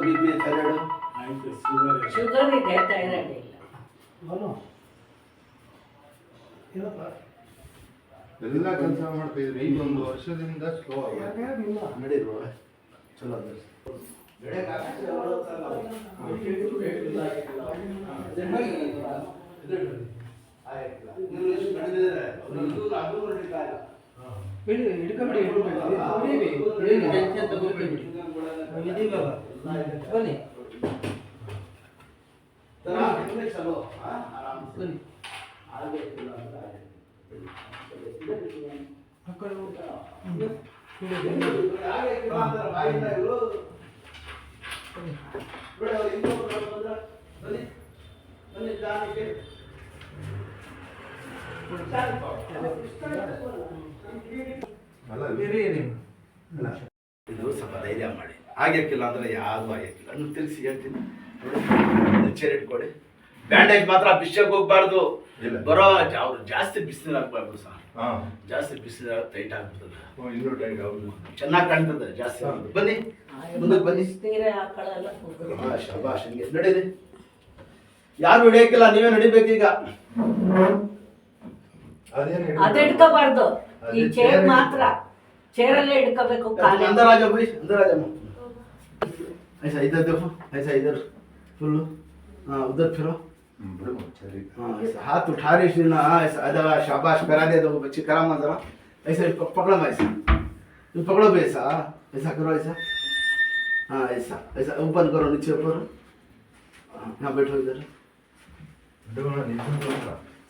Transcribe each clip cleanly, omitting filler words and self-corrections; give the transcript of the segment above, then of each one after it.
B P thyroid ಆಯ್ತು sugar ಇದೆ, thyroid ಇಲ್ಲ. ಎಲ್ಲ ಕೆಲಸ ಮಾಡ್ತಿದ್ರಿ ಈಗ ಒಂದು ವರ್ಷದಿಂದ ಸ್ಲೋ ನಡೀರುವ ಚಲೋ ಅಂದ್ರೆ ಬನ್ನಿ ಚಲೋ ಆರಾಮ್ ಬನ್ನಿ ಇದು ಸ್ವಲ್ಪ ಧೈರ್ಯ ಮಾಡಿ ಆಗ್ಯಕ್ಕಿಲ್ಲ ಅಂದ್ರೆ ಯಾರು ಆಗ್ಯಕ್ಕಿಲ್ಲ ನಾನು ತಿರ್ಸಿ ಹೇಳ್ತೀನಿ ನೋಡಿ ಚೇರ್ ಇಟ್ಕೊಳ್ಳಿ. ಬ್ಯಾಂಡೇಜ್ ಮಾತ್ರ ಬಿಚ್ಚಕ್ಕೆ ಹೋಗ್ಬಾರ್ದು, ಬರೋ ಅವ್ರು ಜಾಸ್ತಿ ಬಿಸಿನೀರು ಹಾಕ್ಬಾರ್ದು ಸರ್. ಜಾಸ್ತಿ ಬಿಸಿನೀರು ಟೈಟ್ ಆಗ್ಬಿಡ್ತದೆ, ಇನ್ನೂ ಟೈಟ್ ಹೌದು ಚೆನ್ನಾಗಿ ಕಾಣ್ತದೆ ಜಾಸ್ತಿ. ಬನ್ನಿ ಮುಂದಕ್ಕೆ ಬನ್ನಿ. ನೀರೇ ಹಾಕೊಳ್ಳಲ್ಲ. ಶಬಾಷ್, ಹಂಗೆ ನಡೀರಿ. ಯಾರು ಹಿಡಿಯಕ್ಕಿಲ್ಲ, ನೀವೇ ನಡಿಬೇಕೀಗ. ಅದು ಹಿಡ್ಕೋಬಾರ್ದು, ಈ ಚೇರ್ ಮಾತ್ರ. ಚೇರಲ್ಲೇ ಹಿಡ್ಕೋಬೇಕು. अंदर आ जाओ भाई, अंदर आ जाओ. ऐसा इधर देखो, ऐसा इधर फुल. हाँ उधर फिरो. हाँ हाथ उठा रही थी ना, ऐसा अदा शाबाश करा दे दो बच्चे, करा मत जरा. ऐसा पकड़ो ऐसा, तुम पकड़ो भी ऐसा, ऐसा करो ऐसा. हाँ ऐसा ऐसा ऊपर करो, नीचे ऊपर. यहाँ बैठो इधर.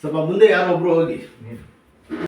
ಸ್ವಲ್ಪ ಮುಂದೆ ಯಾರೋ ಒಬ್ರು ಹೋಗಿ.